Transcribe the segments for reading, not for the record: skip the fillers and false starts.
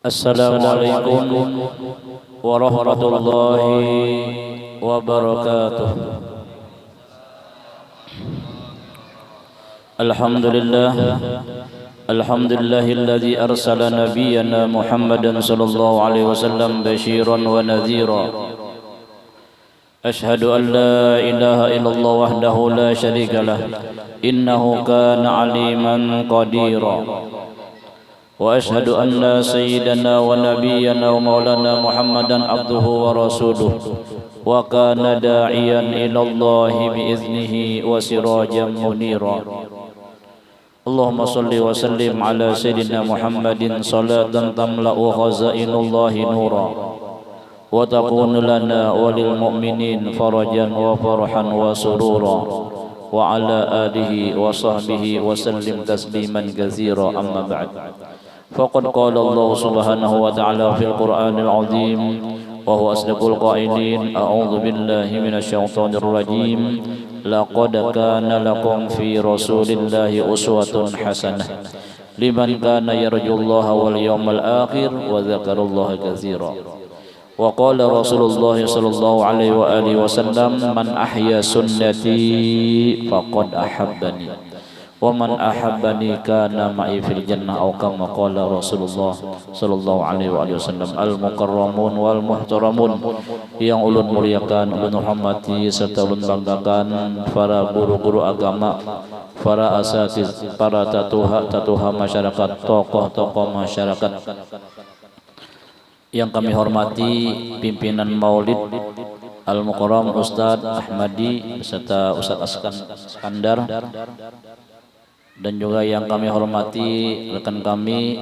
Assalamualaikum warahmatullahi wabarakatuh. Alhamdulillah, alhamdulillahilladzi arsala nabiyyana Muhammadan sallallahu alaihi wasallam basyiran wa nadhira. Ashhadu an la ilaha illallah wahdahu la syarika lah, innahu kana aliman qadira. وأشهد أن سيدنا ونبينا ومولانا محمدا عبده ورسوله وكان داعيا إلى الله بإذنه وسراجا منيرا. اللهم صل وسلم على سيدنا محمد صلاة تملأ خزائن الله نورا وتكون لنا وللمؤمنين فرجا وفرحا وسرورا وعلى آله وصحبه وسلم تسليما كثيرا. أما بعد، فقد قال الله سبحانه وتعالى في القرآن العظيم وهو أصدق القائلين: أعوذ بالله من الشيطان الرجيم، لقد كان لكم في رسول الله أسوة حسنة لمن كان يرجو الله واليوم الآخر وذكر الله كثيرا. وقال رسول الله صلى الله عليه وآله وسلم: من أحيا سنتي فقد أحبني ومن أحبني كان معي في الجنة أو كما قال رسول الله صلى الله عليه وآله وسلم. Al-mukarramun wal muhtaramun, yang ulun muliakan, ulun hormati serta ulun banggakan para guru-guru agama, para asatiz, para tatuha masyarakat, tokoh-tokoh masyarakat yang kami hormati, pimpinan Maulid Al-Mukarram Ustadz Ahmadi beserta Ustadz Iskandar, dan juga yang kami hormati rekan kami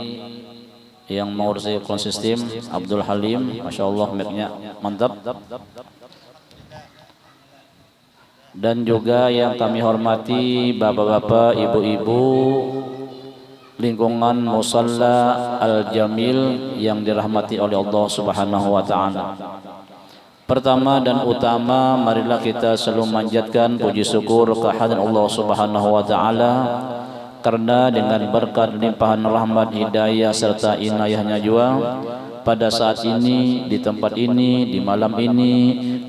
yang mengurusi konsistem Abdul Halim, Masya Allah, mic-nya mantap. Dan juga yang kami hormati bapak-bapak, ibu-ibu lingkungan Musalla Al-Jamil yang dirahmati oleh Allah Subhanahu wa taala. Pertama dan utama, marilah kita selalu manjatkan puji syukur kehadirat Allah Subhanahu wa taala, karena dengan berkat limpahan rahmat, hidayah serta inayahnya juga pada saat ini, di tempat ini, di malam ini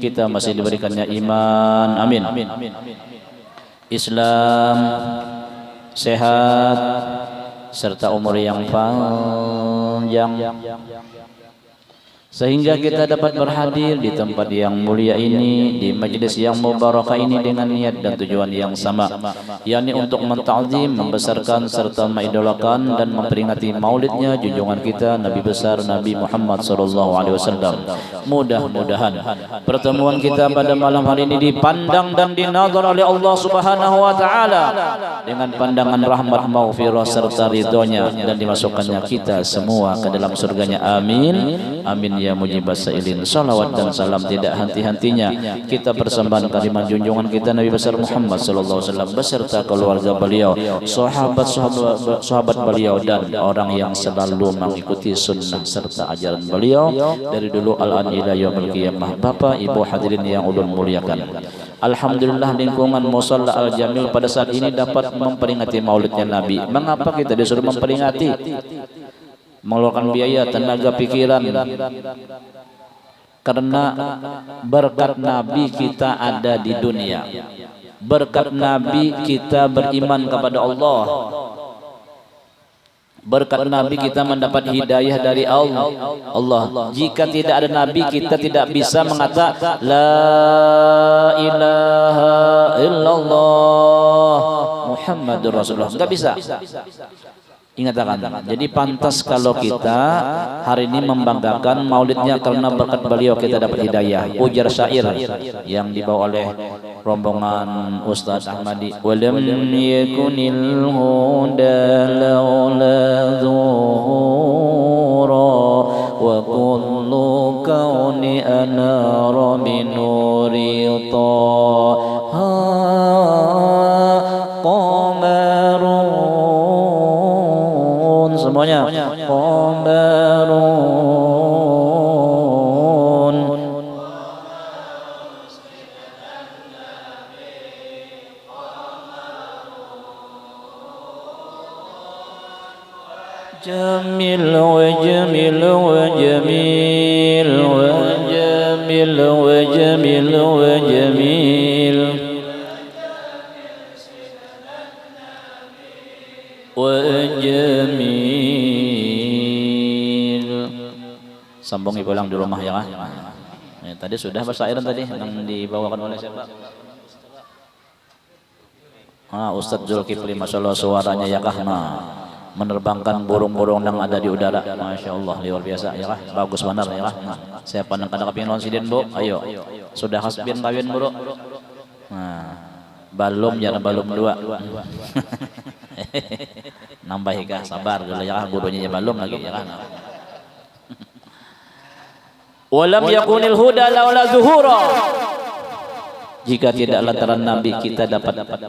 kita masih diberikannya iman, amin, Islam, sehat serta umur yang panjang, sehingga kita dapat berhadir di tempat yang mulia ini, di majlis yang mubarakah ini dengan niat dan tujuan yang sama, yakni untuk menta'zim, membesarkan serta mengidolakan dan memperingati maulidnya junjungan kita Nabi besar Nabi Muhammad SAW. Mudah-mudahan pertemuan kita pada malam hari ini dipandang dan dinazar oleh Allah Subhanahu wa taala dengan pandangan rahmat, maghfirah serta ridhonya, dan dimasukkannya kita semua ke dalam surganya, amin, amin ya mujibas sailin. Salawat dan salam tidak henti-hentinya kita persembahkan kalimat junjungan kita Nabi besar Muhammad sallallahu alaihi wasallam beserta keluarga beliau, sahabat beliau, dan orang yang selalu mengikuti sunnah serta ajaran beliau dari dulu al-an ila yaumil qiyamah. Bapak Ibu hadirin yang ulun muliakan, alhamdulillah lingkungan Musalla Al-Jamil pada saat ini dapat memperingati maulidnya Nabi. Mengapa kita disuruh memperingati? Mengeluarkan biaya, tenaga, pikiran, karena berkat Nabi kita ada di dunia, berkat Nabi kita beriman kepada Allah, berkat Nabi kita mendapat hidayah dari Allah. Jika tidak ada Nabi, kita tidak bisa mengatakan la ilaha illallah Muhammadur Rasulullah, enggak bisa. Ingatkan. Jadi pantas kalau kita hari ini membanggakan maulidnya karena berkat beliau kita dapat hidayah. Ujar syair yang dibawa oleh rombongan Ustadz Ahmadi. Walam yakunil huda laula zuhura wa kullu kauni anara binuri taha qamarun. Semuanya qamarun. جميل وجميل وجميل وجميل وجميل وجميل وجميل. Sambungi pulang di rumah ya. Ya, tadi sudah bersairan tadi yang dibawakan oleh siapa? Ustadz Zulkifli, masya Allah suaranya ya kah, menerbangkan burung-burung yang ada di udara, masya Allah luar biasa ya kah, bagus benar ya kah. Siapa yang kada kepingin sidin bu, ayo sudah hasbin kawin bro, balum jangan balum dua. Nambah kah, sabar dulu ya kah, gurunya balum lagi ya kah. Walam yakunil huda laula zuhura. Jika tidak lantaran Nabi kita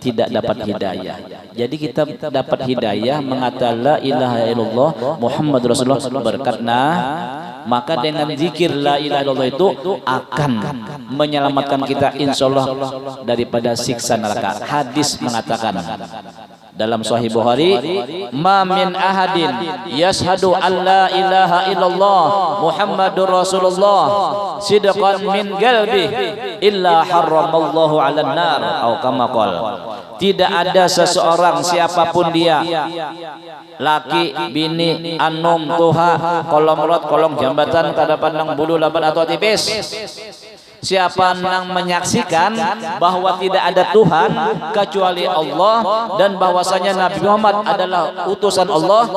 tidak dapat hidayah. Jadi kita dapat hidayah mengatakan la ilaha illallah Muhammad Rasulullah berkatna, maka dengan zikir la ilaha illallah itu akan menyelamatkan kita insyaallah daripada siksa neraka. Hadis mengatakan dalam Sahih Bukhari, ma min ahadin yashhadu an la ilaha illallah Muhammadur Rasulullah sidqan min qalbi illa harramallahu 'alan nar atau kama qala. Tidak ada seseorang siapapun dia, laki, bini, anom, tuha, kolom rot, kolom jambatan, kada pandang bulu laban atau tipis, siapa yang menyaksikan bahwa tidak ada Tuhan kecuali Allah dan bahwasanya Nabi Muhammad adalah utusan Allah,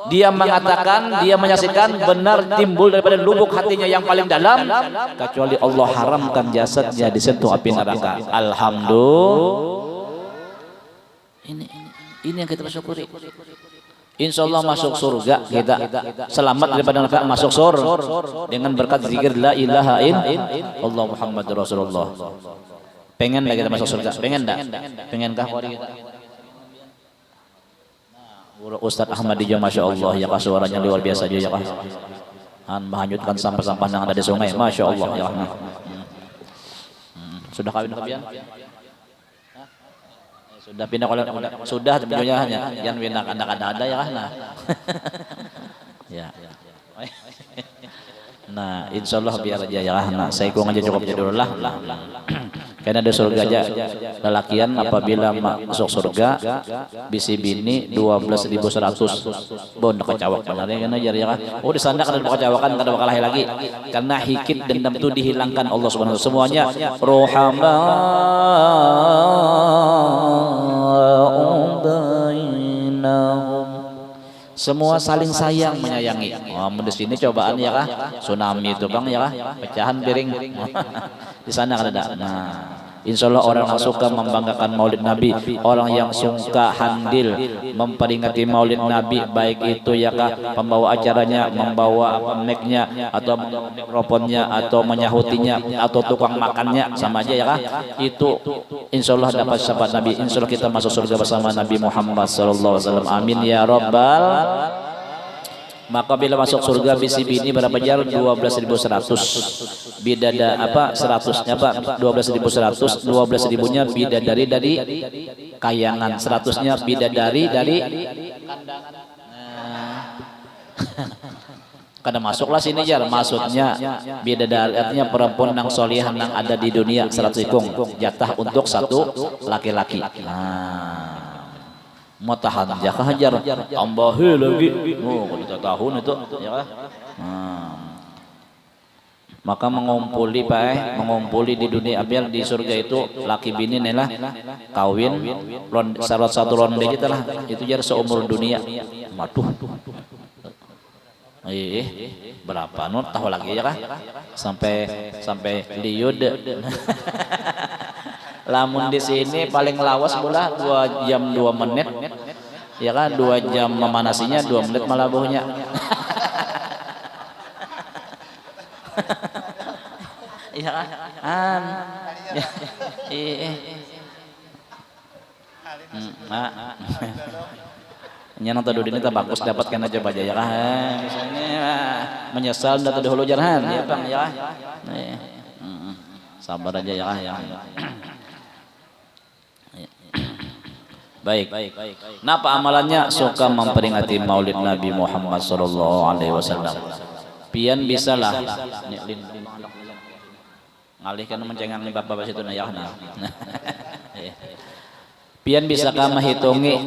dia mengatakan, dia menyaksikan benar timbul daripada lubuk hatinya yang paling dalam, kecuali Allah haramkan jasadnya disentuh api neraka. Alhamdulillah. Ini yang kita syukuri. Insya Allah masuk surga kita, selamat daripada neraka, masuk surga dengan berkat zikir la ilaha illallah Muhammadur Rasulullah. Pengen dah kita masuk surga? Pengen dah? Pengenkah kita? Ustadz Ahmad Dijo, masya Allah ya kah, suaranya luar biasa aja ya kah, menghanyutkan sampah-sampah yang ada di sungai, masya Allah ya kah. Sudah kawin kebian? Sudah pindah kalau sudah videonya hanya yang pindah anak-anak ada ya kan. Ya. Nah, insyaallah biar aja ya nah, saya kurang aja cukup dulu lah. Karena ada surga aja lelakian apabila masuk surga bisi bini 12.100 bon kecawak benar kan ajar ya kan. Oh di sana kada kecewakan, kada bakal lahir lagi karena hikit dendam itu dihilangkan Allah Subhanahu wa taala. Semuanya rohama bainahum, semua saling sayang menyayangi. Di sini cobaan ya kah, tsunami itu bang ya kah, pecahan piring. Di sana kan ada. Nah, insya Allah orang yang suka membanggakan Maulid Nabi, orang yang suka handil memperingati Maulid Nabi, baik itu ya kah pembawa acaranya, membawa mic-nya atau mikrofonnya atau menyahutinya atau tukang makannya, sama aja ya kah, itu insya Allah dapat syafaat Nabi. Insya Allah kita masuk surga bersama Nabi Muhammad SAW. Amin ya Rabbal. Maka bila masuk surga bisi bini berapa jar? 12.100. Bidada apa 100-nya Pak? 12.100. 12.000-nya bidadari dari kayangan, 100-nya bidadari dari kandangan. Kada masuklah sini jar, maksudnya bidadari artinya perempuan yang solihan yang ada di dunia 100 ikung, jatah untuk satu laki-laki. Nah, mau tahan jaka hajar tambahi lagi kita tahun itu ya kan. Maka mengumpuli mengumpuli di dunia biar di surga itu laki bini nelah kawin syarat satu ronde kita lah itu jar seumur dunia. Waduh berapa nur tahu lagi ya kah sampai liud. Lamun di sini paling lawas bola 2 jam 2 menit ya kan, 2 jam memanasinya, 2 menit malabuhnya. Iya kan nyanang tadi ini tak bagus dapatkan aja baja ya kan, misalnya menyesal dah dahulu jarhan ya bang ya sabar aja ya ya. Baik. Napa amalannya? Suka memperingati Maulid Nabi Muhammad sallallahu alaihi wasallam. Pian bisalah ngalihkan mencengang nih bapak situ na yahna. Pian bisakah menghitungi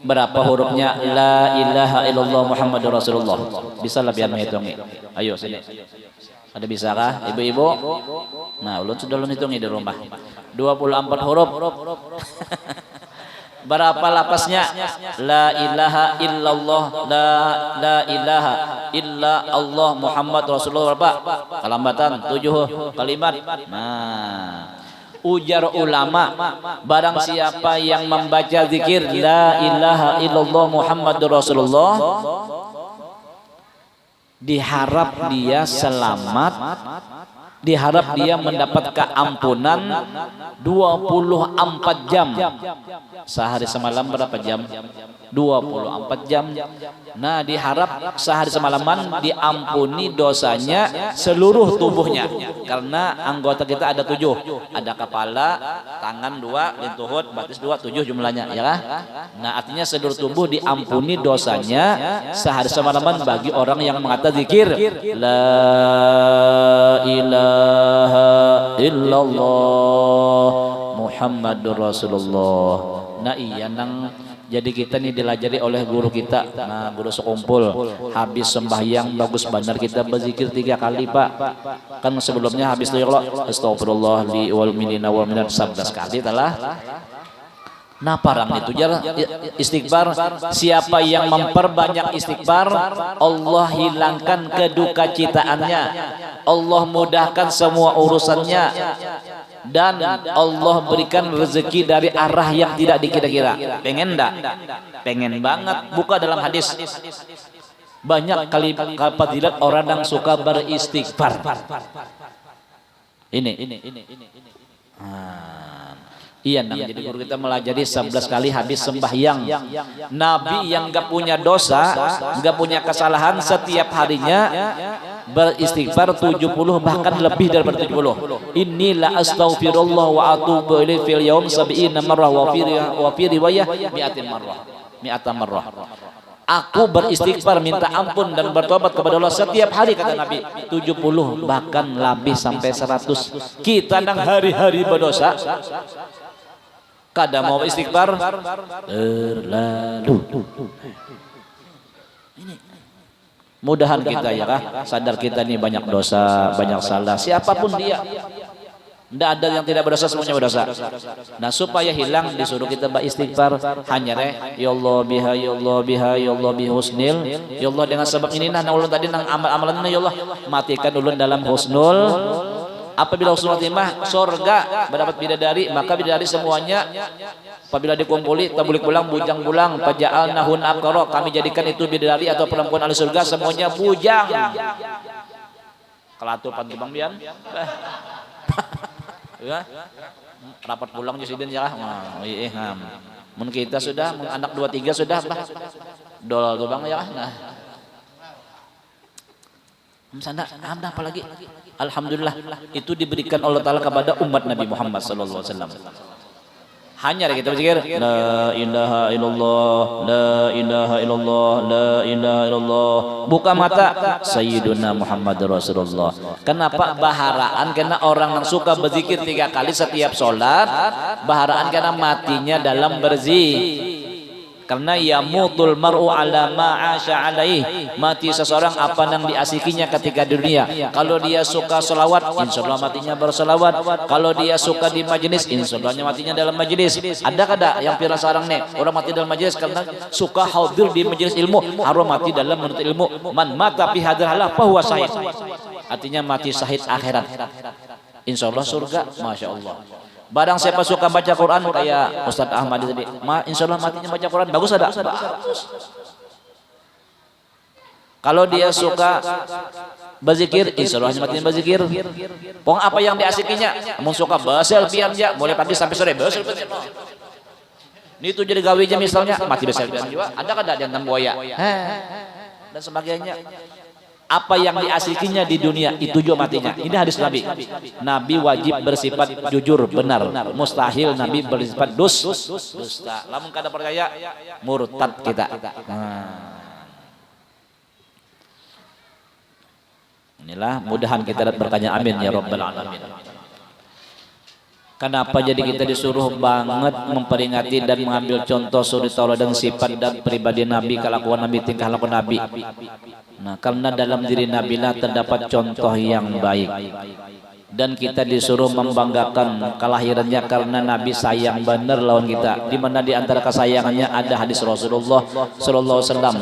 berapa hurufnya la ilaha illallah Muhammadur Rasulullah? Bisalah pian menghitungi. Ayo sini. Ada bisakah ibu-ibu? Nah, ulun sudah ulun hitungi di rumah. 24 huruf. Berapa lapasnya? La ilaha illallah, la ilaha illa Allah Muhammad Rasulullah. Berapa? Kelambatan 7 kalimat. Nah, ujar ulama, barang siapa yang membaca zikir la ilaha illallah Muhammadur Rasulullah, diharap dia selamat, diharap dia mendapat keampunan 24 jam. Sehari semalam berapa jam? 24 jam. Nah, diharap sehari semalaman diampuni dosanya seluruh tubuhnya. Karena anggota kita ada 7. Ada kepala, tangan 2, lintuhut, batis 2, 7 jumlahnya, ya kan? Nah, artinya seluruh tubuh diampuni dosanya sehari semalaman bagi orang yang mengatakan zikir la ilaha illallah Muhammadur Rasulullah. Nah, iya nang jadi kita nih dilajari oleh guru kita. Nah, guru sekumpul habis sembahyang bagus benar kita berzikir 3 kali, Pak. Kan sebelumnya habis itu ya astagfirullah li wal minina wal minat 11 kali telah. Nah, parang itu jar istighfar. Siapa yang memperbanyak istighfar, Allah hilangkan kedukacitaannya, Allah mudahkan semua urusannya, dan Allah berikan rezeki dari arah yang tidak dikira-kira. Pengen enggak? Pengen banget. Buka dalam hadis. Banyak kali fadilat orang yang suka beristighfar. Ini. Iya, jadi guru kita melajari 11 kali habis sembahyang. Nabi yang enggak punya dosa, enggak punya kesalahan, setiap harinya beristighfar 70 bahkan lebih daripada 70. Inilah astaghfirullah wa atubu ilaihi fil yaum 70 marrah wa fi riwayah 100 marrah. Aku beristighfar minta ampun dan bertobat kepada Allah setiap hari, kata Nabi, 70 bahkan lebih sampai 100. Kita nang hari-hari berdosa, kada mau istighfar terlalu. Mudahan kita ya kah sadar kita ini banyak dosa, banyak salah, siapapun dia. Tidak ada yang tidak berdosa, semuanya berdosa. Nah, supaya hilang disuruh kita beristighfar. Hanya ya Allah biha, ya Allah biha, ya Allah bihusnil, ya Allah dengan sebab ini nah ulun tadi nang amal-amalan ya Allah matikan ulun dalam husnul. Apabila husnul khotimah surga mendapat bidadari, maka bidadari semuanya apabila dikumpuli tabulik pulang bujang bulang paja'al nahun akaro, kami jadikan itu bidadari atau perempuan ahli surga semuanya bujang. Kelatupan tibang bian. Ya. Rapat pulang Jusiden ya. Mun kita sudah anak 2 3 sudah bah. Dol bang ya. Nah. Sana ada apa lagi? Alhamdulillah itu diberikan Allah Taala kepada umat Nabi Muhammad sallallahu alaihi wasallam. Hanya kita berzikir la ilaha illallah, la ilaha illallah, la ilaha illallah. Buka mata Sayyiduna Muhammad Rasulullah. Kenapa baharaan? Karena orang yang suka berzikir 3 kali setiap sholat, baharaan karena matinya dalam berzikir. Karena yamutul mar'u ala ma'asya alaih, mati seseorang apa yang diasikinya ketika di dunia. Kalau dia suka selawat, insyaallah matinya berselawat. Kalau dia suka di majelis, insyaallah matinya dalam majelis. Ada kada yang pirang sarang nih orang mati dalam majelis karena suka hadir di majelis ilmu, harum mati dalam menuntut ilmu. Man mata fi hadzal halah fa huwa syahid. Artinya mati syahid akhirat. Insyaallah surga, masya Allah. Barang siapa suka baca Quran kayak Ustadz Ahmad tadi, insyaallah matinya baca Quran, bagus ada? Bagus. Kalau dia suka berzikir, insyaallah matinya berzikir. Pong apa yang diasikinya? Mun suka basel pian ya, mulai pagi sampai sore basel pian. Ini itu jadi gawinya misalnya mati basel pian juga. Ada kada yang buaya? Dan sebagainya. Apa yang diasikinya di dunia itu juga matinya. Ini hadis Nabi. Nabi wajib bersifat jujur, benar. Mustahil Nabi bersifat dusta. Lamun kada percaya murtad kita. Inilah mudahan kita bertanya amin ya rabbal alamin. Kenapa jadi kita disuruh banget memperingati dan mengambil contoh suri tauladan sifat dan pribadi Nabi, kelakuan Nabi, tingkah laku Nabi. Nah, karena dalam diri Nabi lah terdapat contoh yang baik. Dan kita disuruh membanggakan kelahirannya karena Nabi sayang benar lawan kita. Di mana di antara kesayangannya ada hadis Rasulullah sallallahu alaihi wasallam.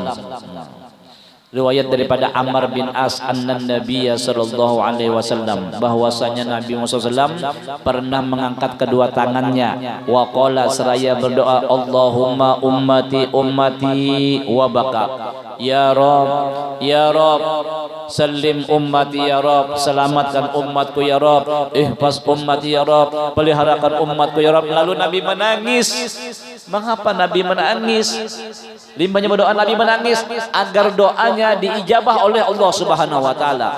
Riwayat daripada Ammar bin As anna Nabiyya sallallahu alaihi wasallam, bahwasanya Nabi Muhammad SAW pernah mengangkat kedua tangannya wa qala seraya berdoa, Allahumma ummati ummati wa baka, ya Rabb salim ummati ya Rabb, selamatkan umatku ya Rabb, ihfaz ummati ya Rabb, peliharakan umatku ya Rabb. Lalu Nabi menangis. Mengapa Nabi menangis? Limbahnya berdoa Nabi menangis agar doanya diijabah oleh Allah Subhanahu wa taala.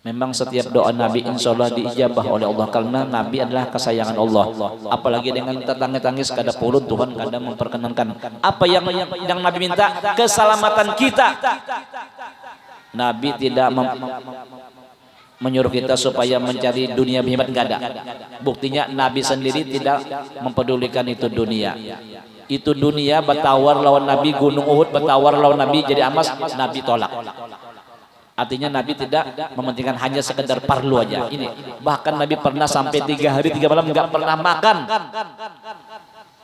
Memang setiap doa Nabi insya Allah diijabah oleh Allah karena Nabi adalah kesayangan Allah. Apalagi dengan tangis kada purun Tuhan kadang memperkenankan. Apa yang Nabi minta? Keselamatan kita. Nabi tidak menyuruh kita supaya mencari dunia hebat, enggak ada. Buktinya Nabi sendiri tidak mempedulikan itu dunia. Itu dunia bertawar lawan Nabi, gunung Uhud bertawar lawan Nabi jadi emas, Nabi tolak. Artinya Nabi tidak mementingkan hanya sekedar parlu aja. Ini bahkan Nabi pernah sampai 3 hari 3 malam enggak pernah makan.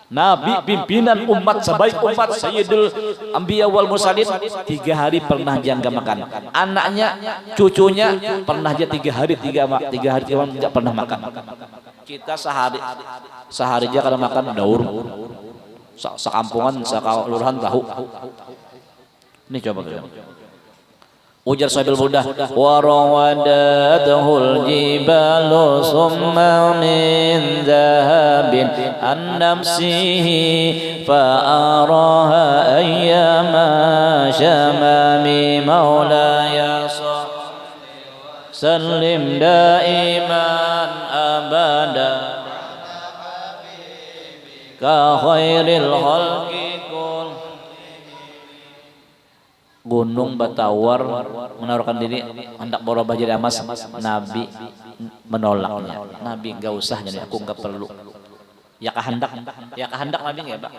Nabi pimpinan umat, sebaik umat, Sayyidul Anbiya wal Mursalin, 3 hari pernah dia enggak makan. Anaknya, cucunya pernah dia 3 hari 3 malam enggak pernah makan. Kita sehari aja kalau makan daur. Sekampungan, sekelurahan tahu. Ini coba kita. Ujar Sahibul Burdah, wa rawadatuhul jibalu summa min dhahabin an nafsihi fa araha ayyama syamami maulaya sallim daiman abada ka khairil khalqi. Gunung bertawar menaruhkan diri hendak berubah jadi emas, Nabi menolaknya. Nabi enggak usah, jadi aku enggak perlu. Ya kehendak Nabi enggak, Pak?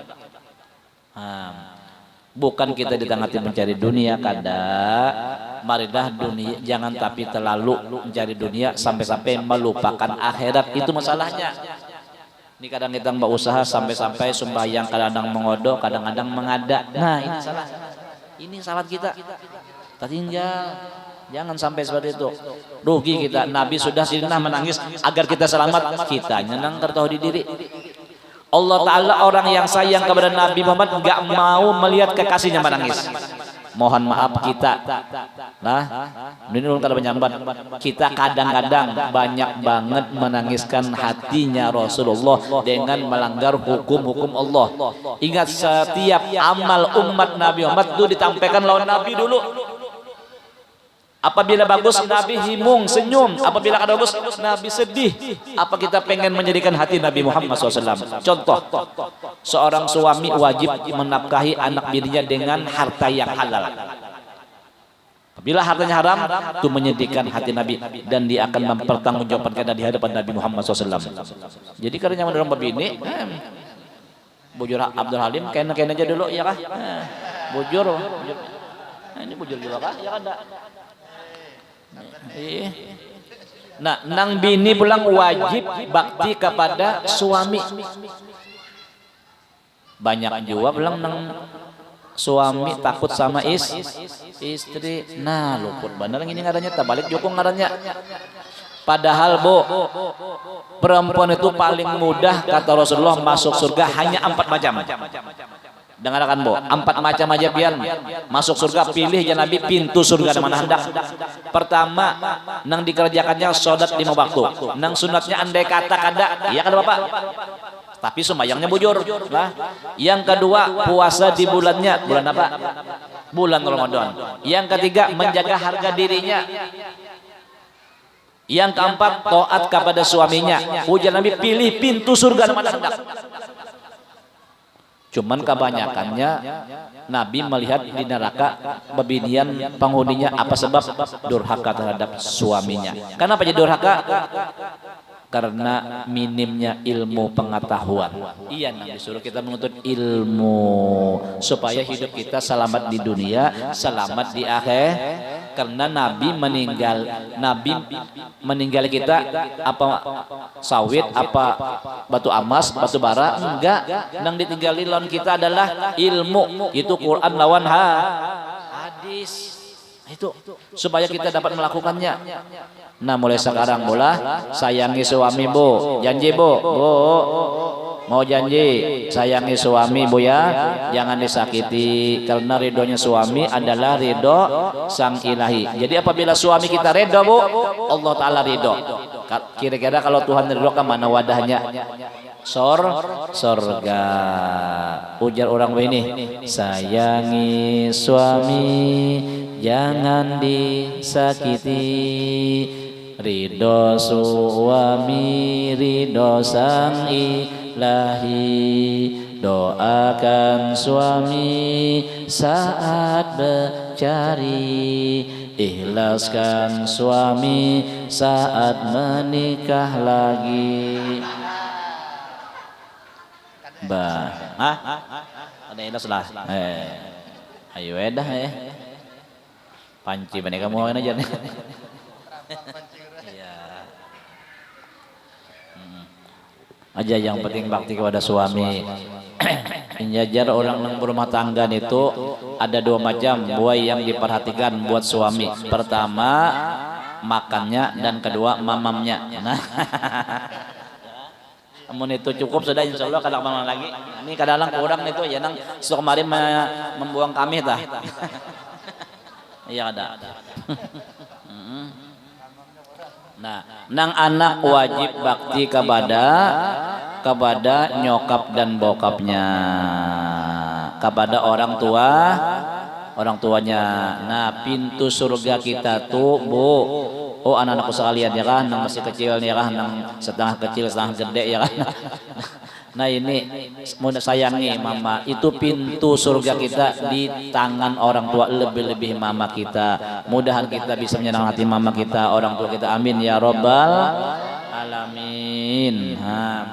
Bukan kita ditangati mencari dunia kada. Marilah dunia, jangan tapi terlalu mencari dunia sampai-sampai melupakan akhirat. Itu masalahnya. Ini kadang kita mbak usaha sampai-sampai sembahyang kadang-kadang mengodok, kadang-kadang mengada. Nah, ini salah. Ini salat kita. Tertinggal. Jangan sampai seperti itu. Rugi kita. Nabi sudah sirna menangis agar kita selamat. Kita nyenang tertahu di diri. Allah Ta'ala orang yang sayang kepada Nabi Muhammad enggak mau melihat kekasihnya menangis. Mohon maaf kita. Nah, ini kalau penyambat kita kadang-kadang banyak banget menangiskan hatinya Rasulullah dengan melanggar hukum-hukum Allah. Ingat setiap amal umat Nabi Muhammad itu ditampilkan lawan Nabi dulu. Apabila bagus Nabi himung, senyum. Apabila kada bagus Nabi sedih. Apa kita pengen menjadikan hati Nabi Muhammad SAW? Contoh, seorang suami wajib menafkahi anak bininya dengan harta yang halal. Apabila hartanya haram, itu menyedihkan hati Nabi dan dia akan mempertanggungjawabkan di hadapan Nabi Muhammad SAW. Jadi karena orang begini, bujur Abdul Halim, kain aja dulu ya kah? Bujur. Ini bujur juga kah? Ya kada. Nah, nang bini pulang wajib bakti kepada suami. Banyak juga pulang nang suami takut sama istri. Nah, luput bener ini ngarannya, tabalik jokong ngarannya. Padahal perempuan itu paling mudah kata Rasulullah masuk surga hanya 4 macam. Dengarkan 4 macam aja pian masuk surga, pilih ya Nabi pintu surga di mana hendak. Pertama, nang dikerjakannya salat 5 waktu. Nang sunatnya andai kata kada, iya kada Bapak. Tapi sembayangnya bujur. Lah. Yang kedua, puasa di bulannya. Bulan apa? bulan Ramadan. Yang ketiga, menjaga harga dirinya. Yang keempat, taat kepada suaminya. Ujar Nabi, pilih pintu surga mana hendak. Cuman kebanyakannya Nabi melihat di neraka bebinian penghuninya apa sebab durhaka terhadap suaminya. Kenapa jadi durhaka? Karena minimnya ilmu pengetahuan. Iya, Nabi suruh kita menuntut ilmu supaya hidup kita selamat di dunia, selamat di akhir. Karena Nabi meninggal kita apa sawit, apa batu amas, batu bara, enggak. Nang ditinggali lawan kita adalah ilmu. Itu Quran lawan hadis. Itu supaya kita dapat melakukannya. Nah, mulai sekarang bola sayangi suami, Bu. Janji, Bu. Bu. Mau janji sayangi suami, Bu ya. Jangan disakiti karena ridhonya suami adalah ridho sang ilahi. Jadi apabila suami kita ridho, Bu, Allah taala ridho. Kira-kira kalau Tuhan ridho ke mana wadahnya? Sorga. Ujar orang ini, sayangi suami, jangan disakiti. Ridho suami, ridho sang ilahi. Doakan suami saat bercari, ikhlaskan suami saat menikah lagi. Ada ikhlas lah. Ayo edah panci bani kamu aja nih. Aja yang penting bakti kepada suami. Menjajar orang yang berumah tangga itu ada dua macam buah yang diperhatikan buat suami. Pertama makannya dan kedua mamamnya. Nah, namun itu cukup sudah, insya Allah kadang mamam lagi. Ini kadang kurang itu ya nang sok kemarin membuang kami tah. Iya ada. Nah, nang anak wajib bakti kepada nyokap dan bokapnya, kepada orang tuanya. Nah, pintu surga kita tuh, Bu. Oh, anak-anakku sekalian ya kan, nang masih kecil nih ya kan, nang setengah kecil setengah gede ya kan. Nah, ini mudah sayangi mama. Itu pintu surga kita di tangan orang tua, lebih-lebih mama kita. Mudahan kita bisa menyenangkan hati mama kita, orang tua kita. Amin ya robbal alamin.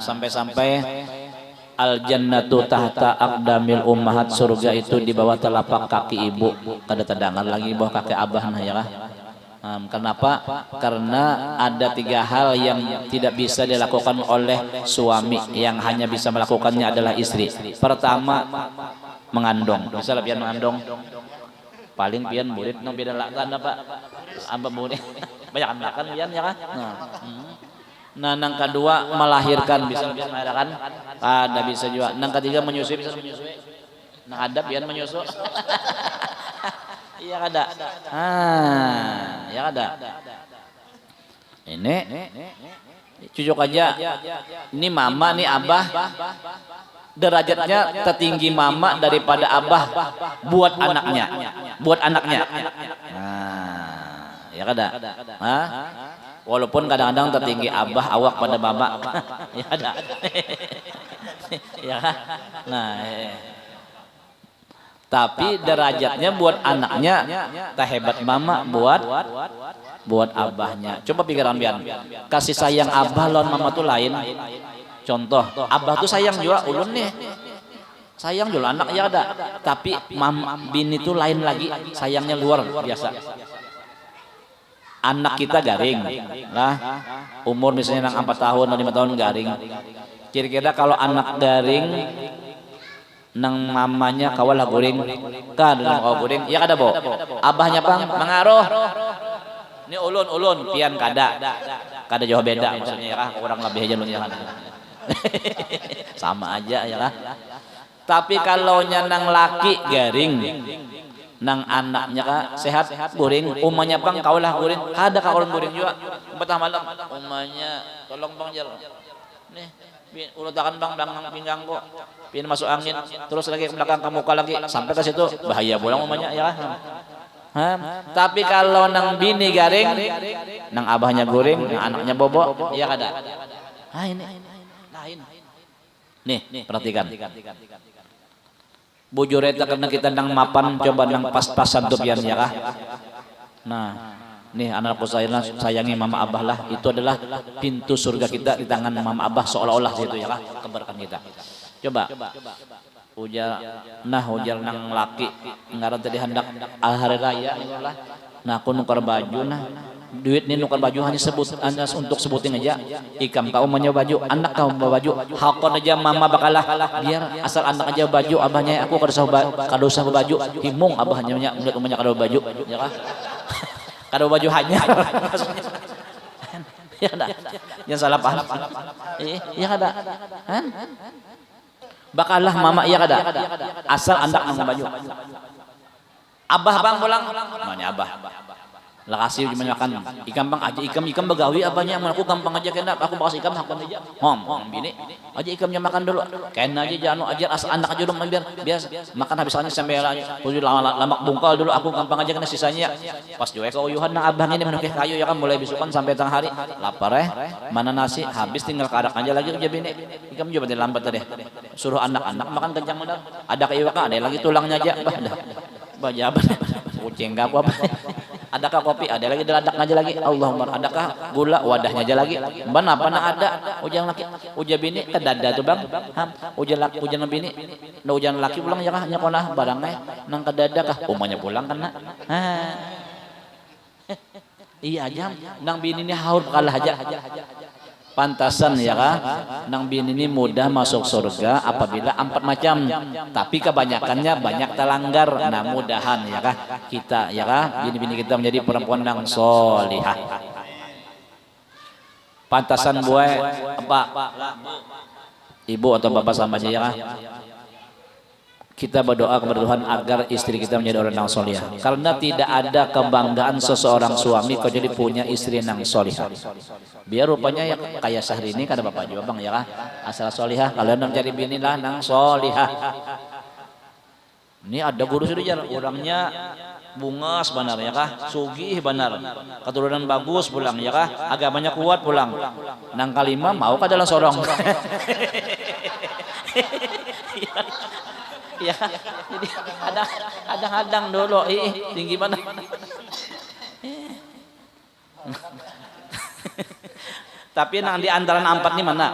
Sampai-sampai al jannatu tahta aqdamil ummahat, surga itu di bawah telapak kaki ibu. Kada tedangan lagi bawah kaki abah nah ya kan. Kenapa? Karena ada tiga hal yang tidak bisa dilakukan oleh suami, yang hanya bisa melakukannya adalah istri. Pertama, mengandung. Misalnya pian mengandung, paling pian murid nang beda lakan apa? Amba murid banyak makan pian ya kan. Nah, nang kedua melahirkan, bisa melahirkan. Ada bisa juga. Nang ketiga menyusui, bisa menyusui. Nang ada pian menyusu. Iya ada. Ya ada. Ini cucuk aja. Ini mama, nih abah. Derajatnya tertinggi mama daripada abah buat anaknya. Ya ada. Walaupun kadang-kadang tertinggi abah awak pada mama. Ya ada. Ya. Nah, tapi derajatnya buat anaknya tak hebat mama buat abahnya. Coba pikiran pian, kasih sayang abah lawan mama tuh lain. Contoh, abah tuh sayang juga ulun nih, sayang juga anak ya ada. Tapi mama bini tuh lain lagi, sayangnya luar biasa. Anak kita garing, lah umur misalnya nang 4 tahun atau 5 tahun garing. Kira-kira kalau anak garing nang mamanya kawalah guring kan dalam kau guring ya kada bo abahnya pang mengaruh ini ulun pian kada jauh beda maksudnya ya kurang lebih aja lu ya sama aja ya lah. Tapi kalau nang laki garing nang anaknya ka sehat guring umanya pang kawalah guring kada ka orang guring juga betah malam umanya tolong bang jal nih ulutakan bang belakang pinggang kok. Pin masuk angin, terus lagi ke belakang ke muka lagi sampai ke situ bahaya pulang umumnya ya. Tapi kalau nang bini garing, nang abahnya goreng, nang anaknya bobo, ya kada. Ini lain. Nih, perhatikan. Bujur eta karena kita nang mapan coba nang pas-pasan tuh pian ya kah? Nah, nih anakku sayangi mama abah lah, itu adalah pintu surga kita di tangan mama abah seolah-olah situ ya kah, keberkahan kita. Coba ujar nang laki ngaran tadi hendak hari raya lah. Nah aku nukar baju duit ini nukar baju hanya untuk sebutin aja ikam kau mau baju anak kau mau baju hakon aja mama bakalah biar asal anak aja baju abahnya aku kado usah baju himung abahnya melihat umumnya kado baju ya kah. Kado baju hanya ya ada jangan salah paham iya kada bakalah mama iya kada asal anak nang baju abah bang pulang mana abah lah kasih cuma makan ikan bang aja ikan begawi abahnya aku gampang aja kena aku bakal ikan hakon aja bini aja ikannya makan dulu kena aja jangan ajar asal anak aja dulu biar makan habisnya sampai lama bungkal dulu aku gampang aja kena sisanya pas juga ke uyuhan nang abang ini menukih kayu ya kan mulai bisukan sampai tengah hari lapar mana nasi habis tinggal karak aja lagi aja bini ikan juga berarti lambat tadi suruh anak-anak makan kencang benar ada kayu kan ada lagi tulangnya aja bajaban kucing gak apa adakah kopi ada lagi deladak aja lagi Allahumma adakah gula wadahnya aja lagi mana ada ujian laki ujian bini kedada tuh bang ujian bini ujian laki pulang ya kah nyakonah barangnya nang kedada kah umanya pulang kena iya aja nang bini ini haur kalah aja pantasan ya kah nang bini ini mudah masuk surga apabila 4 macam tapi kebanyakannya banyak terlanggar nah mudahan ya kah kita ya kah bini-bini kita menjadi perempuan yang solihah pantasan buat apa ibu atau bapak sama aja ya kah kita berdoa kepada Tuhan agar istri kita menjadi orang yang solihah karena tidak ada kebanggaan seseorang suami kalau jadi punya istri yang solihah biar rupanya ya kayak Syahrini kada bapak juga bang ya kah asal solihah kalian mencari bini lah nang solihah ini ada guru sudah orangnya bungas benar ya kah sugih benar keturunan bagus pulang ya kah agamanya kuat pulang nang kalima mau kada lah sorong ya jadi hadang dulu tinggi mana tapi nang di antara 4 ini mana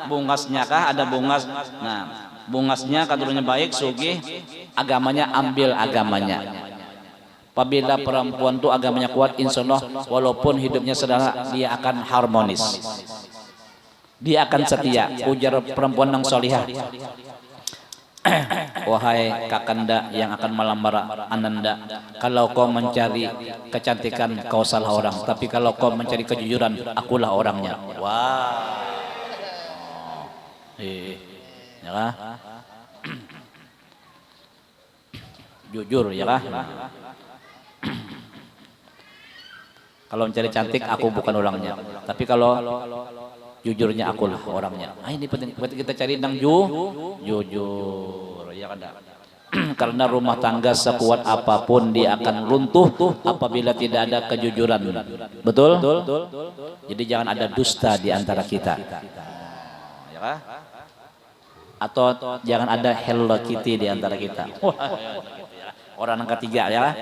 bungasnya kah ada bungas nah bungasnya keturunannya baik sugih agamanya ambil agamanya apabila perempuan itu agamanya kuat insya Allah walaupun hidupnya sederhana dia akan harmonis dia akan setia ujar perempuan yang solihah wahai kakanda yang akan melamar ananda kalau kau mencari kecantikan kau salah orang tapi kalau kau mencari kejujuran akulah orangnya wah ya kah jujur ya kah kalau mencari cantik aku bukan orangnya tapi kalau jujurnya akulah orangnya ini penting kita cari nang jujur ya kan karena rumah tangga sekuat apapun dia akan runtuh apabila tidak ada kejujuran betul jadi jangan ada dusta di antara kita ya kan atau jangan ada Hello Kitty di antara kita orang yang ketiga ya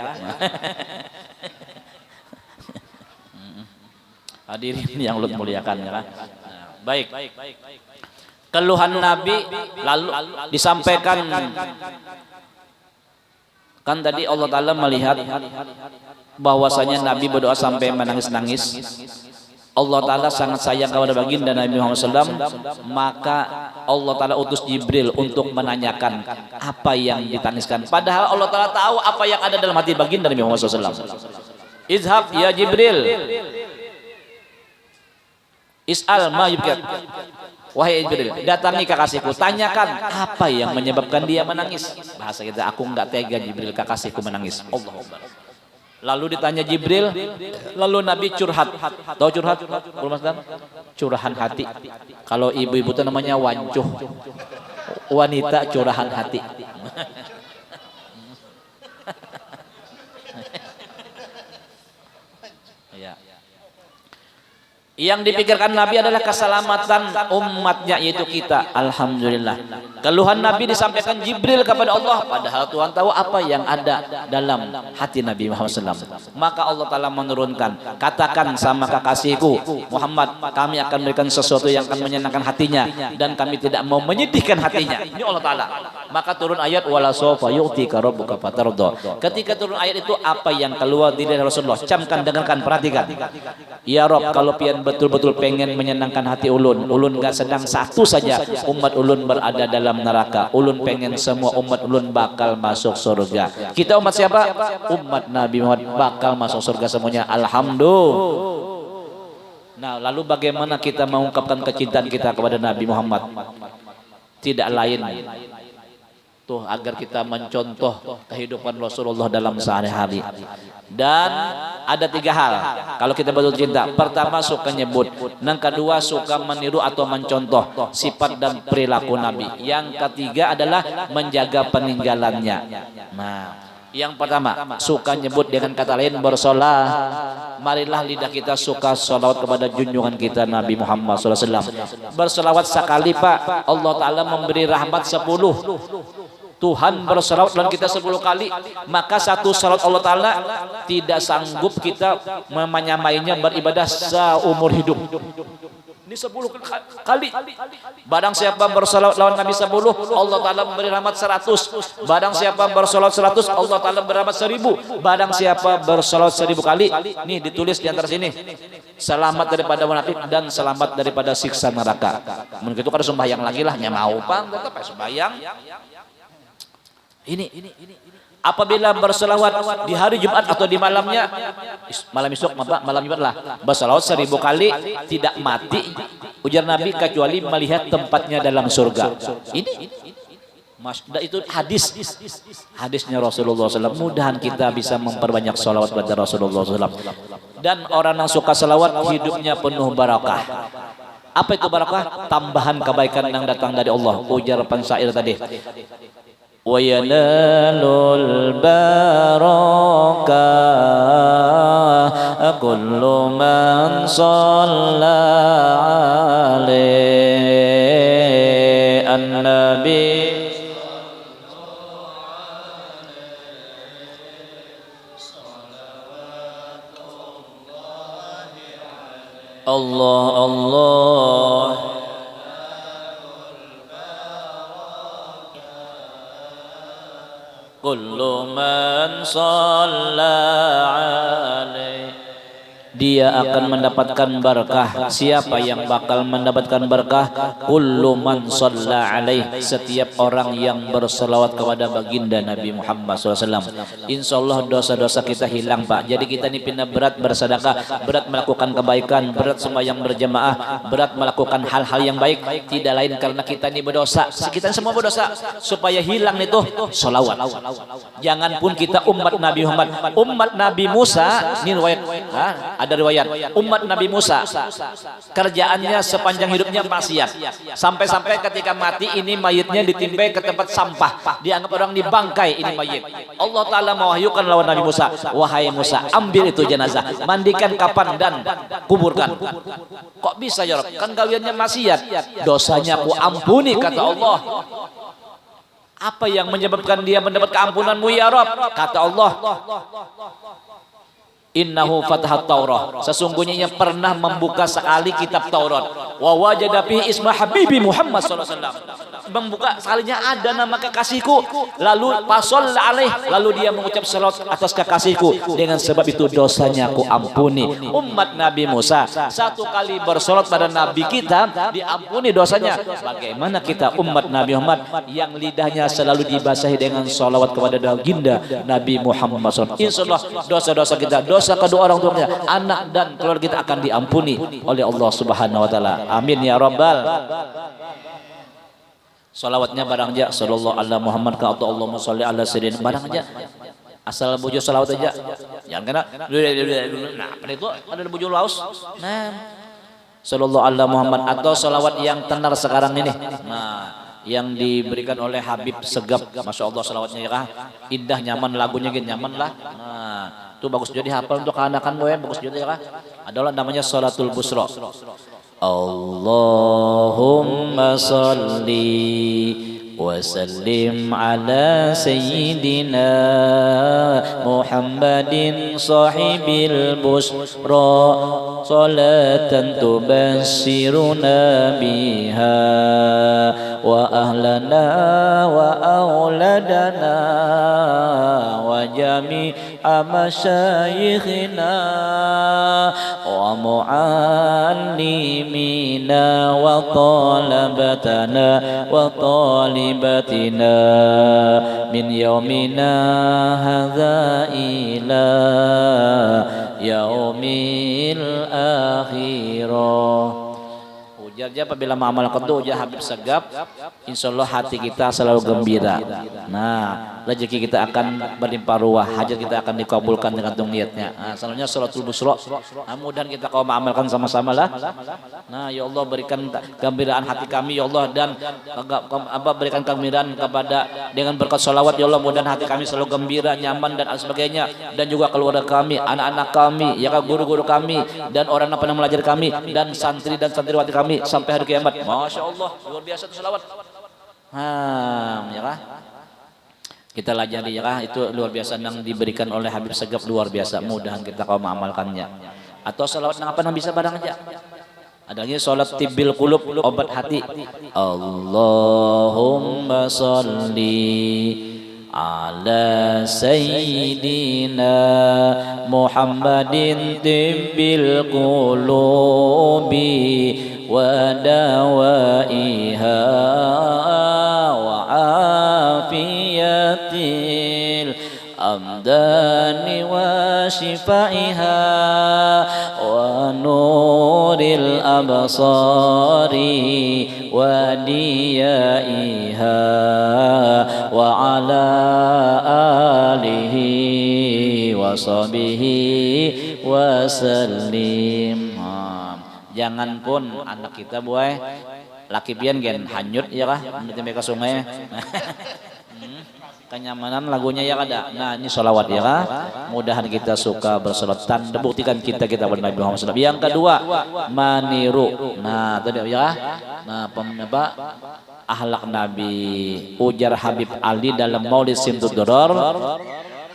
hadirin yang Allah muliakan ya kan baik keluhan Nabi lalu disampaikan kan tadi Allah Ta'ala melihat bahwasanya Nabi berdoa sampai menangis-nangis Allah Ta'ala sangat sayang kepada baginda Nabi Muhammad SAW maka Allah Ta'ala utus Jibril untuk menanyakan apa yang ditangiskan padahal Allah Ta'ala tahu apa yang ada dalam hati baginda Nabi Muhammad SAW izhab ya Jibril is'al ma yubkat wahai Jibril datangi kekasihku tanyakan apa yang menyebabkan dia menangis bahasa kita aku enggak tega Jibril kekasihku menangis Allah Lalu ditanya Jibril, lalu Nabi curhat. Tahu curhat? Curahan hati. Kalau ibu-ibu itu namanya wancuh. Wanita curahan hati. Ya. Yang dipikirkan Nabi adalah keselamatan umatnya, yaitu kita. Alhamdulillah. Keluhan Nabi disampaikan Jibril kepada Allah, padahal Tuhan tahu apa yang ada dalam hati Nabi Muhammad SAW. Maka Allah Ta'ala menurunkan, katakan sama kekasihku Muhammad, kami akan memberikan sesuatu yang akan menyenangkan hatinya, dan kami tidak mau menyedihkan hatinya. Ini Allah Ta'ala. Maka turun ayat wala sawfa yu'tika rabbuka fatarda. Ketika turun ayat itu, apa yang keluar dari Rasulullah? Camkan, dengarkan, perhatikan. Ya Rob, kalau pian betul-betul pengen menyenangkan hati ulun, ulun gak sedang satu saja umat ulun berada dalam neraka. Ulun pengen semua umat ulun bakal masuk surga. Kita umat siapa? Umat Nabi Muhammad bakal masuk surga semuanya. Alhamdulillah. Nah, lalu bagaimana kita mengungkapkan kecintaan kita kepada Nabi Muhammad? Tidak lain tuh agar kita mencontoh kehidupan Rasulullah dalam sehari-hari. Dan ada 3 hal kalau kita betul cinta. Pertama, suka nyebut. Yang kedua, suka meniru atau mencontoh sifat dan perilaku Nabi. Yang ketiga adalah menjaga peninggalannya. Nah, yang pertama, suka nyebut, dengan kata lain bersolah. Marilah lidah kita suka sholawat kepada junjungan kita Nabi Muhammad SAW. Bersolawat sekali Pak, Allah Ta'ala memberi rahmat 10. Tuhan bersalawat dan kita 10 kali, maka satu salawat Allah Ta'ala tidak sanggup kita menyamainya beribadah seumur hidup. Ini 10 kali. Barang siapa bersalawat lawan Nabi 10, Allah Ta'ala memberi rahmat 100. Barang siapa bersalawat 100, Allah Ta'ala memberi rahmat 1000. Barang siapa bersalawat 1000 kali, nih ditulis di antara sini, selamat daripada munafik dan selamat daripada siksa neraka. Mungkin itu kan sembahyang lagi lah, mau pang tetap sembahyang. Ini apabila berselawat di hari Jumat atau di malamnya, malam esok, malam Jumat lah, berselawat 1000 kali tidak mati, ujar Nabi, kecuali melihat tempatnya dalam surga. Ini itu hadisnya Rasulullah SAW. Mudahan kita bisa memperbanyak selawat kepada Rasulullah SAW. Dan orang yang suka selawat hidupnya penuh barakah. Apa itu barakah? Tambahan kebaikan yang datang dari Allah. Ujar pensair tadi, wa yanalul barakah kullu man shalla alaihi an-nabi Allah Allah kullu man shalla alaihi, dia akan mendapatkan berkah. Siapa yang bakal mendapatkan berkah? Kullu man shalla alaihi, setiap orang yang berselawat kepada baginda Nabi Muhammad SAW. Insyaallah dosa-dosa kita hilang Pak. Jadi kita ini pindah berat bersedekah, berat melakukan kebaikan, berat sembahyang berjamaah, berat melakukan hal-hal yang baik, tidak lain karena kita ini berdosa. Kita semua berdosa. Supaya hilang itu selawat. Jangan pun kita umat Nabi Muhammad, umat Nabi Musa, ini riwayat, ada riwayat umat Nabi Musa kerjaannya sepanjang hidupnya maksiat, sampai-sampai ketika mati ini mayitnya ditimpai ke tempat sampah, dianggap orang dibangkai ini mayit. Allah Ta'ala mewahyukan lawan Nabi Musa, wahai Musa, ambil itu jenazah, mandikan kapan dan kuburkan. Kok bisa ya Rob? Kan gawiannya maksiat, dosanya ku ampuni kata Allah. Apa yang menyebabkan dia mendapat keampunanmu ya Rob? Kata Allah, innahu fatahat Taurah, sesungguhnya ia pernah membuka sekali kitab Taurat. Wa wajada fi isma habibi Muhammad sallallahu alaihi wasallam, membuka sekalinya ada nama kekasihku, lalu pasol alaih, lalu dia mengucap salawat atas kekasihku, dengan sebab itu dosanya aku ampuni. Umat Nabi Musa satu kali bersolat pada Nabi kita diampuni dosanya. Bagaimana kita umat Nabi Muhammad yang lidahnya selalu dibasahi dengan salawat kepada baginda Nabi Muhammad SAW. Insyaallah dosa-dosa kita, dosa kedua orang tuanya, anak dan keluarga kita akan diampuni oleh Allah Subhanahu wa taala. Amin ya rabbal. Salawatnya barang aja sallallahu alaihi Muhammad ka Allahumma sholli ala sayyidina, barang aja Asal bujo salawat aja. Jangan kena nah, apa itu? Ada bujo laus. Nah, sallallahu alaihi Muhammad atau salawat yang tenar sekarang ini. Nah, yang diberikan oleh Habib Segap, masya Allah salawatnya ya, indah, nyaman, lagunya gitu nyaman lah. Nah, itu bagus jadi hafal untuk anak-anak gue, bagus jadi ya. Adalah namanya Sholatul Busra. Allahumma salli وسلم على سيدنا محمد صاحب البشرى صلاة تبشرنا بها وأهلنا وأولادنا وجميع مشايخنا ومعلمينا وطلبتنا وطالباتنا من يومنا هذا إلى يوم الآخرة. Ujarnya apabila mengamal qadha ujar Habib Segap, insya Allah hati kita selalu gembira. Nah, rezeki kita akan berlimpah ruah, hajat kita akan dikabulkan dengan niatnya. Nah, selanjutnya Sholatul Busra. Nah, mudah-mudahan kita kau mengamalkan sama-sama lah. Nah, ya Allah berikan gembiraan hati kami ya Allah, dan berikan kegembiraan kepada dengan berkat sholawat ya Allah, mudah-mudahan hati kami selalu gembira, nyaman dan sebagainya, dan juga keluarga kami, anak-anak kami, ya kan, guru-guru kami dan orang yang pernah belajar kami dan santri dan santriwati kami sampai hari kiamat. Masya Allah, luar biasa itu salawat. Ya kah? Kita lajari ya kah? Itu luar biasa yang diberikan oleh Habib Segap, luar biasa. Mudahan kita kau mengamalkannya. Atau salawat yang apa yang bisa barang aja. Ada lagi salat tibbil qulub, obat hati. Allahumma sholli ala sayyidina Muhammadin tibbil qulubi wa dawaiha wa afiyatil amdani wa shifaiha wa nuril absari wa diyaiha wa ala alihi wa sahbihi wa sallim. Jangan pun anak kita buai laki pian gen hanyut ya kah menurut ke sungai. Kenyamanan lagunya ya kada. Nah, ini sholawat ya kah. Mudahan kita suka bersolat, tanda buktikan kita pada Nabi Muhammad SAW. Yang kedua, maniru. Nah, tadi ya. Nah, apa? Ahlak Nabi. Ujar Habib Ali dalam Maulid Simtud Doror.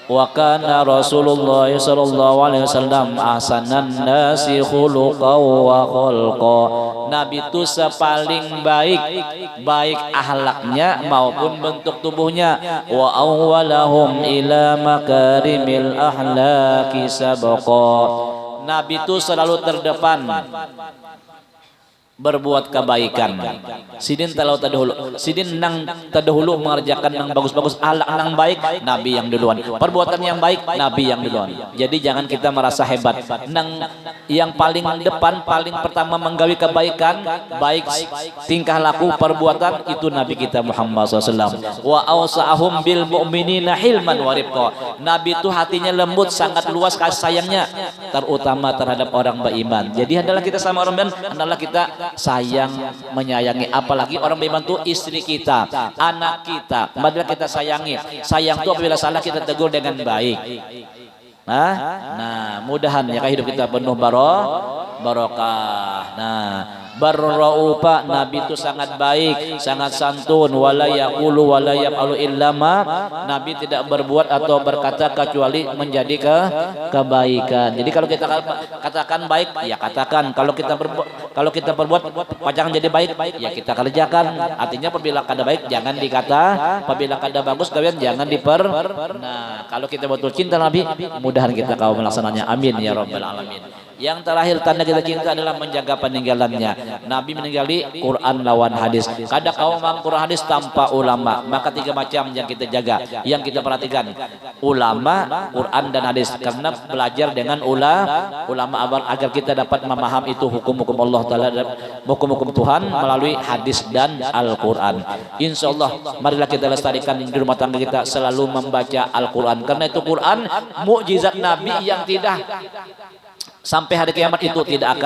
Wa kana Rasulullah sallallahu alaihi wasallam ahsanan nasi khuluqan wa khalqa. Nabi itu sepaling baik akhlaknya maupun bentuk tubuhnya. Wa awwalahum ila makarimil ahlaki sabaqa. Nabi itu selalu terdepan berbuat kebaikan. Sidin talau tadahulu, sidin nang tadahulu mengerjakan yang bagus-bagus, alak nang baik, Nabi yang duluan. Perbuatan yang baik, Nabi yang duluan. Jadi jangan kita merasa hebat. Nang yang paling depan, paling pertama menggawi kebaikan, baik tingkah laku, perbuatan, itu Nabi kita Muhammad SAW. Wa awsa'ahum bil mu'minina hilman wa rifqa. Nabi itu hatinya lembut, sangat luas kasih sayangnya, terutama terhadap orang beriman. Jadi adalah kita sama orang beriman, adalah kita sayang menyayangi, apalagi orang beriman itu istri kita, anak kita, marilah kita sayangi. Sayang itu apabila salah kita tegur dengan baik. Nah, mudahan ya hidup kita penuh barokah. Nah, barraupa, Nabi itu sangat baik, sangat santun, wala yaqulu wala yaf'alu illa ma, Nabi tidak berbuat atau berkata kecuali menjadi kebaikan. Jadi kalau kita katakan baik, ya katakan. Kalau kita berbuat jangan jadi baik, ya kita kerjakan. Artinya apabila kada baik jangan dikata, apabila kada bagus kalian jangan diper. Nah, kalau kita betul cinta Nabi, mudahan kita kau melaksananya. Amin ya rabbal alamin. Yang terakhir tanda kita cinta adalah menjaga peninggalannya. Nabi meninggali Quran lawan hadis. Kadang kau memang Quran hadis tanpa ulama. Maka 3 macam yang kita jaga, yang kita perhatikan. Ulama, Quran dan hadis. Karena belajar dengan ulama agar kita dapat memaham itu hukum-hukum Allah Ta'ala, hukum-hukum Tuhan melalui hadis dan Al-Quran. Insya Allah marilah kita lestarikan di rumah tangga kita selalu membaca Al-Quran. Karena itu Quran mukjizat Nabi yang tidak sampai hari kiamat itu tidak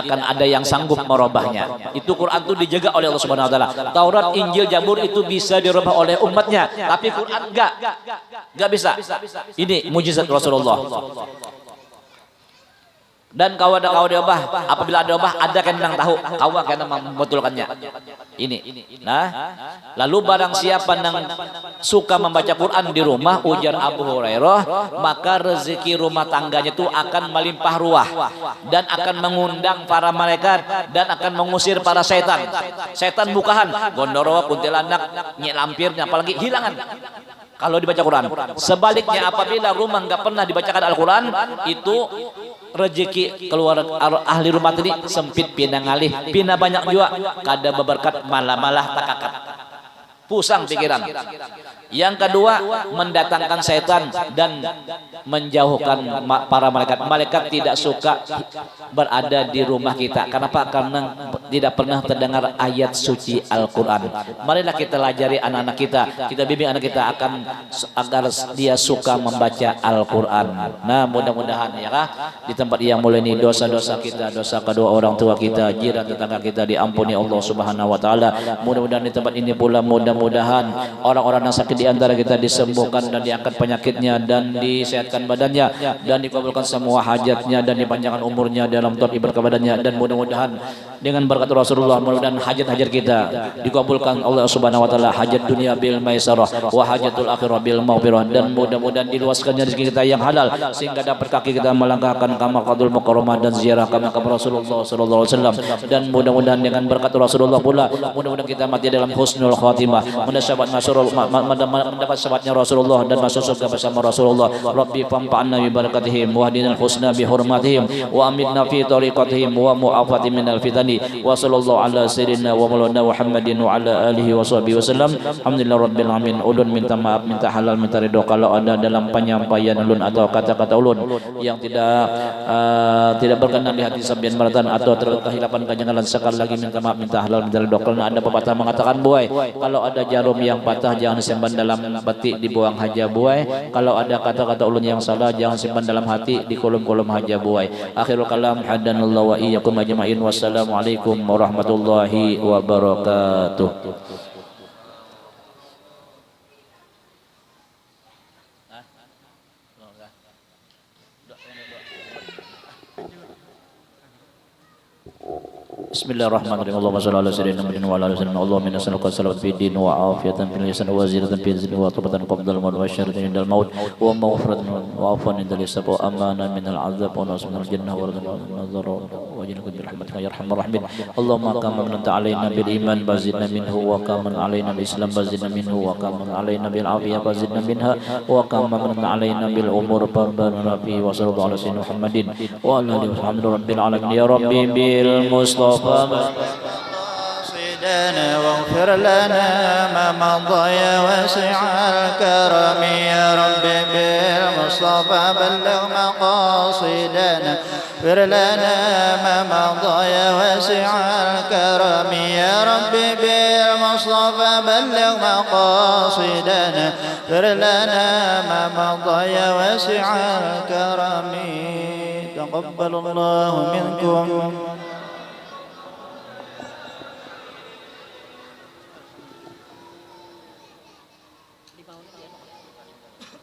akan ada yang sanggup merubahnya. Itu Quran itu dijaga oleh Allah Subhanahu wa taala. Taurat, Injil, Zabur itu bisa dirubah oleh umatnya, tapi Quran enggak bisa. Ini mukjizat Rasulullah. Dan kau diubah, apabila ada ubah ada kendang tahu, kau akan membetulkannya. Ini. Nah, lalu barang siapa yang suka membaca Quran di rumah, ujar Abu Hurairah, maka rezeki rumah tangganya itu akan melimpah ruah dan akan mengundang para malaikat dan akan mengusir para setan. Setan bukahan, gondoro, kuntilanak, nyek lampirnya, apalagi hilangan. Kalau dibaca Quran. Sebaliknya apabila rumah nggak pernah dibacakan Al-Quran, itu rezeki keluar ahli rumah tadi sempit, pindah ngalih, pindah banyak juga, kada beberkat malah takakat, pusang pikiran. Yang kedua, mendatangkan setan dan menjauhkan para malaikat. Malaikat tidak suka berada di rumah kita. Kenapa? Karena tidak pernah terdengar ayat suci Al-Quran. Marilah kita lajari anak-anak kita. Kita bimbing anak kita agar dia suka membaca Al-Quran. Nah, mudah-mudahan ya kah, di tempat yang mulai ini dosa-dosa kita, dosa kedua orang tua kita, jiran tetangga kita diampuni Allah Subhanahu wa taala. Mudah-mudahan di tempat ini pula mudah-mudahan orang-orang yang sakit di antara kita disembuhkan dan diangkat penyakitnya dan disehatkan badannya dan dikabulkan semua hajatnya dan dipanjangkan umurnya dalam tahun ibadah badannya. Dan mudah-mudahan dengan berkat Rasulullah, mudah-mudahan hajat-hajat kita dikabulkan Allah Subhanahu wa taala, hajat dunia bil maisarah wa hajatul akhirah bil maghfirah, dan mudah-mudahan diluaskannya rezeki kita yang halal sehingga dapat kaki kita melangkahkan kamar Qadul Mukarramah dan ziarah kamar Rasulullah sallallahu alaihi wasallam. Dan mudah-mudahan dengan berkat Rasulullah pula mudah-mudahan kita mati dalam husnul khatimah, mendapat syafaatnya Rasulullah dan masuk surga bersama Rasulullah. Rabbi famfa'na bi barakatihim wa hadinal husna bi hurmatihim wa amitna fi tariqatihim wa mu'afati minal fitani wa sallallahu ala sayyidina wa maulana Muhammadin wa ala alihi wa sahbihi wasallam. Alhamdulillah rabbil alamin. Ulun minta maaf, minta halal, minta ridho kalau ada dalam penyampaian ulun atau kata-kata ulun yang tidak berkenan di hati sampeyan maratan atau terkehilapan kanjangan. Sekali lagi minta maaf, minta halal, minta ridho. Karena ada pepatah mengatakan, buai, kalau ada jarum yang patah jangan disimpan dalam batik, dibuang haja buai. Kalau ada kata-kata ulun yang salah jangan simpan dalam hati, di kolom-kolom haja buai. Akhirul kalam, hadanallahu wa iyyakum ajma'in. Wassalamualaikum warahmatullahi wabarakatuh. Bismillahirrahmanirrahim. Allahumma shalli ala sayyidina Muhammadin wa ala alihi wasallam. Allahumma inna nas'aluka salawatan fid din wa afiyatan fil lisan wa ziyadatan fil rizqi wa tawbatan qabla al-maut wa syaratan indal maut wa maghfiratan wa afwan indal hisab wa amana min al-'adzab wa nasrun al-jannah wa ridwan an-nazar wa jannatan bi rahmatika ya arhamar rahimin. Allahumma kama anta alaina bil iman bazidna minhu wa kama alaina bil islam bazidna minhu wa kama alaina bil afiyah bazidna minha wa kama anta alaina bil umur barbarna fi wa sallallahu ala sayyidina Muhammadin wa ala alihi wa sahbihi rabbil alamin. Ya rabbi bil mustafa قاصدنا واغفر لنا ما مضى يا واسع الكرم يا رب بالمصطفى بلغ مقاصدنا اغفر لنا ما مضى يا واسع الكرم يا رب بالمصطفى بلغ مقاصدنا اغفر لنا ما مضى يا واسع الكرم تقبل الله منكم